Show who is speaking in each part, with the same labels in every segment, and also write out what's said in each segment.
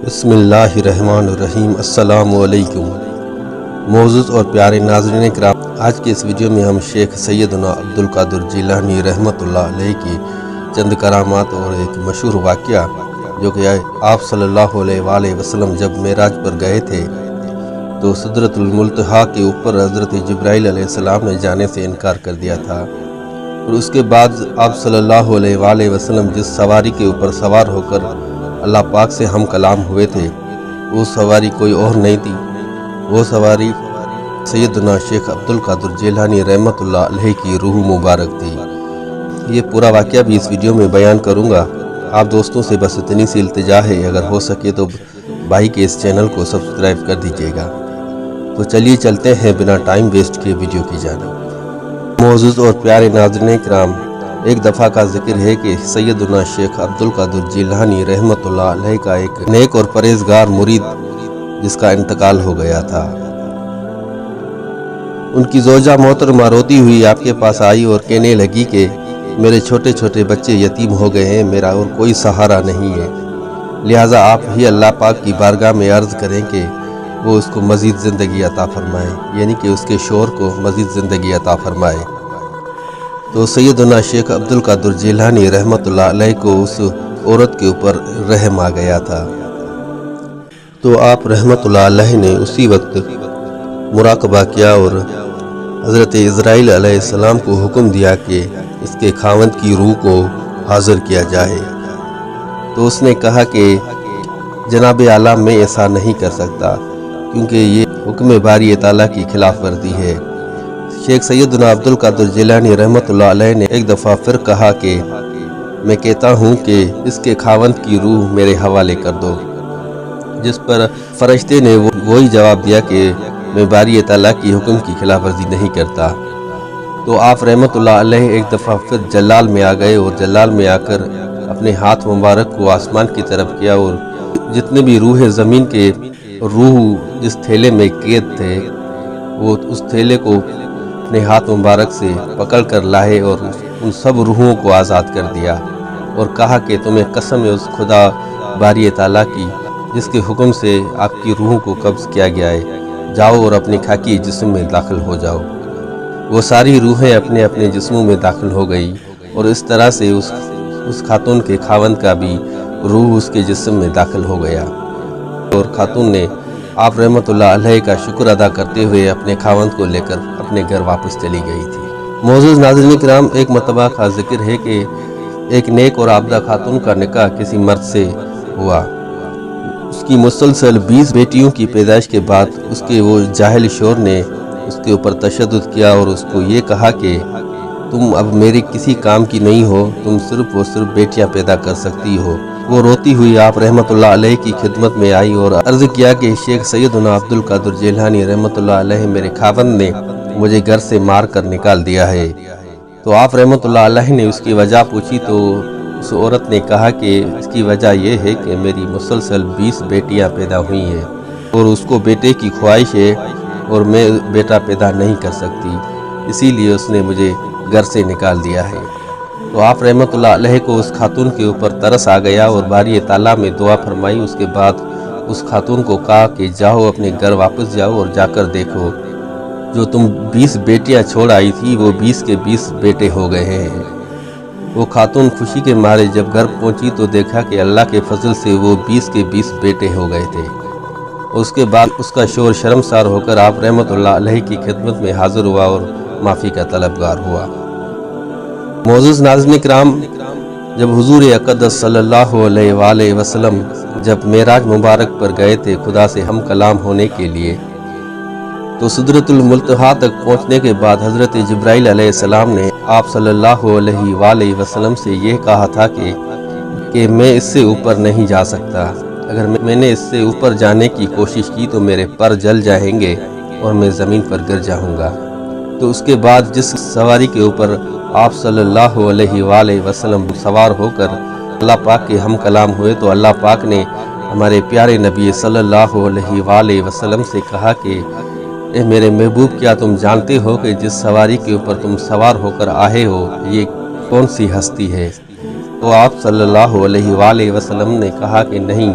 Speaker 1: بسم اللہ الرحمن الرحیم۔ السلام علیکم معزز اور پیارے ناظرین کرام، آج کے اس ویڈیو میں ہم شیخ سیدنا عبدالقادر جیلانی رحمۃ اللہ علیہ کی چند کرامات اور ایک مشہور واقعہ جو کہ آپ صلی اللہ علیہ وآلہ وسلم جب معراج پر گئے تھے تو سدرۃ المنتہا کے اوپر حضرت جبرائیل علیہ السلام نے جانے سے انکار کر دیا تھا، اور اس کے بعد آپ صلی اللہ علیہ وآلہ وسلم جس سواری کے اوپر سوار ہو کر اللہ پاک سے ہم کلام ہوئے تھے وہ سواری کوئی اور نہیں تھی، وہ سواری سیدنا شیخ عبدالقادر جیلانی رحمۃ اللہ علیہ کی روح مبارک تھی۔ یہ پورا واقعہ بھی اس ویڈیو میں بیان کروں گا۔ آپ دوستوں سے بس اتنی سی التجا ہے، اگر ہو سکے تو بھائی کے اس چینل کو سبسکرائب کر دیجیے گا۔ تو چلیے چلتے ہیں بنا ٹائم ویسٹ کے ویڈیو کی جانب۔ معزز اور پیارے ناظرین کرام، ایک دفعہ کا ذکر ہے کہ سیدنا شیخ عبدالقادر جیلانی رحمۃ اللہ علیہ کا ایک نیک اور پرہیزگار مرید جس کا انتقال ہو گیا تھا، ان کی زوجہ محترمہ روتی ہوئی آپ کے پاس آئی اور کہنے لگی کہ میرے چھوٹے چھوٹے بچے یتیم ہو گئے ہیں، میرا اور کوئی سہارا نہیں ہے، لہٰذا آپ ہی اللہ پاک کی بارگاہ میں عرض کریں کہ وہ اس کو مزید زندگی عطا فرمائے، یعنی کہ اس کے شوہر کو مزید زندگی عطا فرمائے۔ تو سیدنا شیخ عبدالقادر جیلانی رحمۃ اللہ علیہ کو اس عورت کے اوپر رحم آ گیا تھا، تو آپ رحمۃ اللہ علیہ نے اسی وقت مراقبہ کیا اور حضرت عزرائیل علیہ السلام کو حکم دیا کہ اس کے خاوند کی روح کو حاضر کیا جائے۔ تو اس نے کہا کہ جناب اعلیٰ میں ایسا نہیں کر سکتا کیونکہ یہ حکم باری تعالیٰ کی خلاف ورزی ہے۔ شیخ سیدنا عبدالقادر جیلانی رحمۃ اللہ علیہ نے ایک دفعہ پھر کہا کہ میں کہتا ہوں کہ اس کے خاوند کی روح میرے حوالے کر دو، جس پر فرشتے نے وہی جواب دیا کہ میں باری تعالیٰ کی حکم کی خلاف ورزی نہیں کرتا۔ تو آپ رحمۃ اللہ علیہ ایک دفعہ پھر جلال میں آ گئے اور جلال میں آ کر اپنے ہاتھ مبارک کو آسمان کی طرف کیا، اور جتنے بھی روح زمین کے روح جس تھیلے میں قید تھے وہ اس تھیلے کو اپنے ہاتھ مبارک سے پکڑ کر لائے اور ان سب روحوں کو آزاد کر دیا، اور کہا کہ تمہیں قسم ہے اس خدا باری تعالیٰ کی جس کے حکم سے آپ کی روحوں کو قبض کیا گیا ہے، جاؤ اور اپنے خاکی جسم میں داخل ہو جاؤ۔ وہ ساری روحیں اپنے اپنے جسموں میں داخل ہو گئی، اور اس طرح سے اس خاتون کے خاوند کا بھی روح اس کے جسم میں داخل ہو گیا، اور خاتون نے آپ رحمۃ اللہ علیہ کا شکر ادا کرتے ہوئے اپنے خاوند کو لے کر اپنے گھر واپس چلی گئی تھی۔ معزز ناظرین کرام، ایک مرتبہ کا ذکر ہے کہ ایک نیک اور عابدہ خاتون کا نکاح کسی مرد سے ہوا۔ اس کی مسلسل 20 بیٹیوں کی پیدائش کے بعد اس کے وہ جاہل شوہر نے اس کے اوپر تشدد کیا اور اس کو یہ کہا کہ تم اب میرے کسی کام کی نہیں ہو، تم صرف و صرف بیٹیاں پیدا کر سکتی ہو۔ وہ روتی ہوئی آپ رحمۃ اللہ علیہ کی خدمت میں آئی اور عرض کیا کہ شیخ سیدنا عبدالقادر جیلانی رحمۃ اللہ علیہ میرے خاوند نے مجھے گھر سے مار کر نکال دیا ہے۔ تو آپ رحمۃ اللہ علیہ نے اس کی وجہ پوچھی تو اس عورت نے کہا کہ اس کی وجہ یہ ہے کہ میری مسلسل 20 بیٹیاں پیدا ہوئی ہیں اور اس کو بیٹے کی خواہش ہے اور میں بیٹا پیدا نہیں کر سکتی، اسی لیے اس نے مجھے گھر سے نکال دیا ہے۔ تو آپ رحمۃ اللہ علیہ کو اس خاتون کے اوپر ترس آ گیا اور باری تعالیٰ میں دعا فرمائی۔ اس کے بعد اس خاتون کو کہا کہ جاؤ اپنے گھر واپس جاؤ اور جا کر دیکھو جو تم 20 بیٹیاں چھوڑ آئی تھی وہ 20 کے 20 بیٹے ہو گئے ہیں۔ وہ خاتون خوشی کے مارے جب گھر پہنچی تو دیکھا کہ اللہ کے فضل سے وہ 20 کے 20 بیٹے ہو گئے تھے۔ اس کے بعد اس کا شوہر شرمسار ہو کر آپ رحمۃ اللہ علیہ کی خدمت میں حاضر ہوا اور معافی کا طلبگار ہوا۔ معزز ناظرین کرام، جب حضور اقدس صلی اللہ علیہ وآلہ وسلم جب معراج مبارک پر گئے تھے خدا سے ہم کلام ہونے کے لیے، تو سدرۃ المنتہا تک پہنچنے کے بعد حضرت جبرائیل علیہ السلام نے آپ صلی اللہ علیہ وآلہ وسلم سے یہ کہا تھا کہ میں اس سے اوپر نہیں جا سکتا، اگر میں نے اس سے اوپر جانے کی کوشش کی تو میرے پر جل جائیں گے اور میں زمین پر گر جاؤں گا۔ تو اس کے بعد جس سواری کے اوپر آپ صلی اللہ علیہ وآلہ وسلم سوار ہو کر اللہ پاک کے ہم کلام ہوئے تو اللہ پاک نے ہمارے پیارے نبی صلی اللہ علیہ وآلہ وسلم سے کہا کہ اے میرے محبوب، کیا تم جانتے ہو کہ جس سواری کے اوپر تم سوار ہو کر آئے ہو یہ کون سی ہستی ہے؟ تو آپ صلی اللہ علیہ وآلہ وسلم نے کہا کہ نہیں،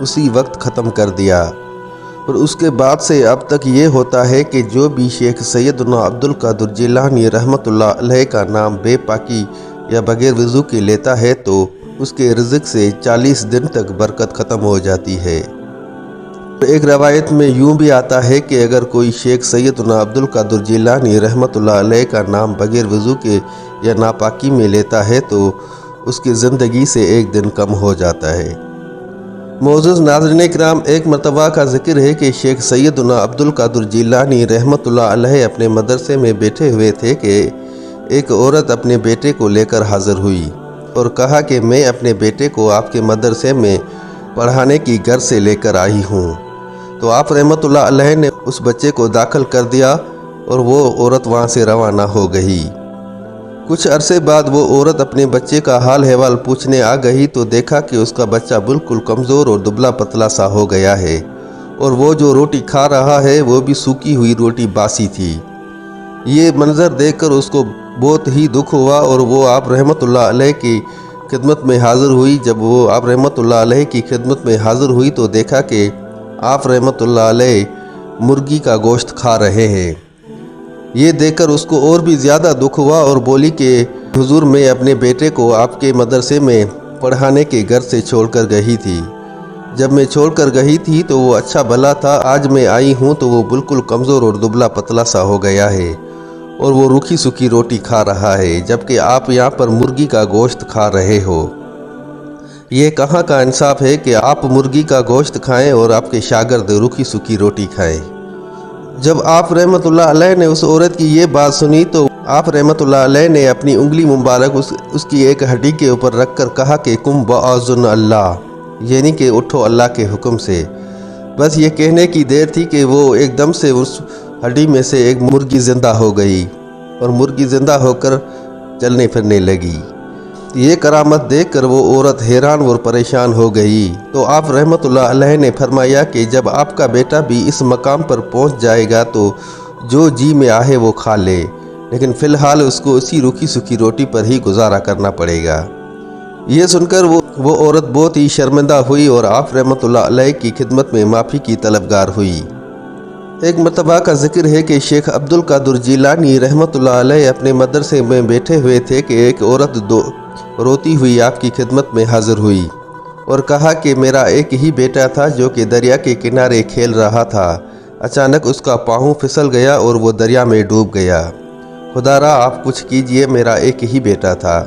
Speaker 2: اسی وقت ختم کر دیا۔ اور اس کے بعد سے اب تک یہ ہوتا ہے کہ جو بھی شیخ سیدنا عبد القادر جیلانی رحمۃ اللہ علیہ کا نام بے پاکی یا بغیر وضو کے لیتا ہے تو اس کے رزق سے 40 دن تک برکت ختم ہو جاتی ہے۔ ایک روایت میں یوں بھی آتا ہے کہ اگر کوئی شیخ سیدنا عبد القادر جیلانی رحمۃ اللہ علیہ کا نام بغیر وضو کے یا ناپاکی میں لیتا ہے تو اس کی زندگی سے ایک دن کم ہو جاتا ہے۔ معزز ناظرین اکرام، ایک مرتبہ کا ذکر ہے کہ شیخ سیدنا عبد القادر جیلانی رحمۃ اللہ علیہ اپنے مدرسے میں بیٹھے ہوئے تھے کہ ایک عورت اپنے بیٹے کو لے کر حاضر ہوئی اور کہا کہ میں اپنے بیٹے کو آپ کے مدرسے میں پڑھانے کی گھر سے لے کر آئی ہوں۔ تو آپ رحمۃ اللہ علیہ نے اس بچے کو داخل کر دیا اور وہ عورت وہاں سے روانہ ہو گئی۔ کچھ عرصے بعد وہ عورت اپنے بچے کا حال احوال پوچھنے آ گئی تو دیکھا کہ اس کا بچہ بالکل کمزور اور دبلا پتلا سا ہو گیا ہے اور وہ جو روٹی کھا رہا ہے وہ بھی سوکھی ہوئی روٹی باسی تھی۔ یہ منظر دیکھ کر اس کو بہت ہی دکھ ہوا اور وہ آپ رحمۃ اللہ علیہ کی خدمت میں حاضر ہوئی۔ جب وہ آپ رحمۃ اللہ علیہ کی خدمت میں حاضر ہوئی تو دیکھا کہ آپ رحمۃ اللہ علیہ مرغی کا گوشت کھا رہے ہیں۔ یہ دیکھ کر اس کو اور بھی زیادہ دکھ ہوا اور بولی کہ حضور میں اپنے بیٹے کو آپ کے مدرسے میں پڑھانے کے گھر سے چھوڑ کر گئی تھی۔ جب میں چھوڑ کر گئی تھی تو وہ اچھا بھلا تھا، آج میں آئی ہوں تو وہ بالکل کمزور اور دبلا پتلا سا ہو گیا ہے اور وہ روکھی سوکھی روٹی کھا رہا ہے جبکہ آپ یہاں پر مرغی کا گوشت کھا رہے ہو۔ یہ کہاں کا انصاف ہے کہ آپ مرغی کا گوشت کھائیں اور آپ کے شاگرد روکھی سوکھی روٹی کھائیں۔ جب آپ رحمۃ اللہ علیہ نے اس عورت کی یہ بات سنی تو آپ رحمۃ اللہ علیہ نے اپنی انگلی مبارک اس کی ایک ہڈی کے اوپر رکھ کر کہا کہ قم بإذن اللہ، یعنی کہ اٹھو اللہ کے حکم سے۔ بس یہ کہنے کی دیر تھی کہ وہ ایک دم سے اس ہڈی میں سے ایک مرغی زندہ ہو گئی اور مرغی زندہ ہو کر چلنے پھرنے لگی۔ یہ کرامت دیکھ کر وہ عورت حیران اور پریشان ہو گئی تو آپ رحمۃ اللہ علیہ نے فرمایا کہ جب آپ کا بیٹا بھی اس مقام پر پہنچ جائے گا تو جو جی میں آئے وہ کھا لے، لیکن فی الحال اس کو اسی روکھی سوکھی روٹی پر ہی گزارا کرنا پڑے گا۔ یہ سن کر وہ عورت بہت ہی شرمندہ ہوئی اور آپ رحمۃ اللہ علیہ کی خدمت میں معافی کی طلبگار ہوئی۔ ایک مرتبہ کا ذکر ہے کہ شیخ عبد القادر جیلانی رحمۃ اللہ علیہ اپنے مدرسے میں بیٹھے ہوئے تھے کہ ایک عورت روتی ہوئی آپ کی خدمت میں حاضر ہوئی اور کہا کہ میرا ایک ہی بیٹا تھا جو کہ دریا کے کنارے کھیل رہا تھا، اچانک اس کا پاؤں پھسل گیا اور وہ دریا میں ڈوب گیا، خدا را آپ کچھ کیجئے، میرا ایک ہی بیٹا تھا۔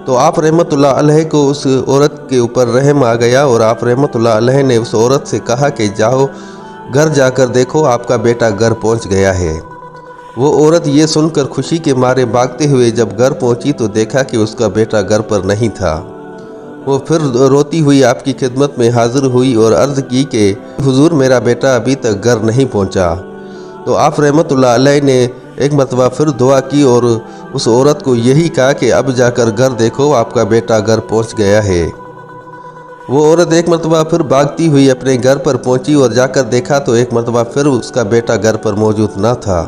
Speaker 2: تو آپ رحمۃ اللہ علیہ کو اس عورت کے اوپر رحم آ گیا اور آپ رحمۃ اللہ علیہ نے اس عورت سے کہا کہ جاؤ گھر جا کر دیکھو آپ کا بیٹا گھر پہنچ گیا ہے۔ وہ عورت یہ سن کر خوشی کے مارے بھاگتے ہوئے جب گھر پہنچی تو دیکھا کہ اس کا بیٹا گھر پر نہیں تھا۔ وہ پھر روتی ہوئی آپ کی خدمت میں حاضر ہوئی اور عرض کی کہ حضور میرا بیٹا ابھی تک گھر نہیں پہنچا۔ تو آپ رحمۃ اللہ علیہ نے ایک مرتبہ پھر دعا کی اور اس عورت کو یہی کہا کہ اب جا کر گھر دیکھو آپ کا بیٹا گھر پہنچ گیا ہے۔ وہ عورت ایک مرتبہ پھر بھاگتی ہوئی اپنے گھر پر پہنچی اور جا کر دیکھا تو ایک مرتبہ پھر اس کا بیٹا گھر پر موجود نہ تھا۔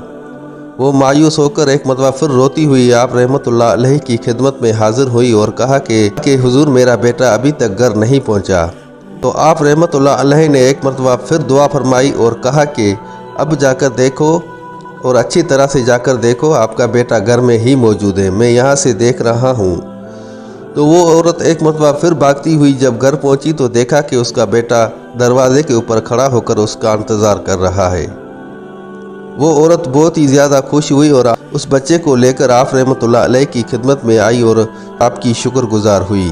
Speaker 2: وہ مایوس ہو کر ایک مرتبہ پھر روتی ہوئی آپ رحمۃ اللہ علیہ کی خدمت میں حاضر ہوئی اور کہا کہ حضور میرا بیٹا ابھی تک گھر نہیں پہنچا۔ تو آپ رحمۃ اللہ علیہ نے ایک مرتبہ پھر دعا فرمائی اور کہا کہ اب جا کر دیکھو اور اچھی طرح سے جا کر دیکھو آپ کا بیٹا گھر میں ہی موجود ہے، میں یہاں سے دیکھ رہا ہوں۔ تو وہ عورت ایک مرتبہ پھر بھاگتی ہوئی جب گھر پہنچی تو دیکھا کہ اس کا بیٹا دروازے کے اوپر کھڑا ہو کر اس کا انتظار کر رہا ہے۔ وہ عورت بہت ہی زیادہ خوش ہوئی اور اس بچے کو لے کر آپ رحمۃ اللہ علیہ کی خدمت میں آئی اور آپ کی شکر گزار ہوئی۔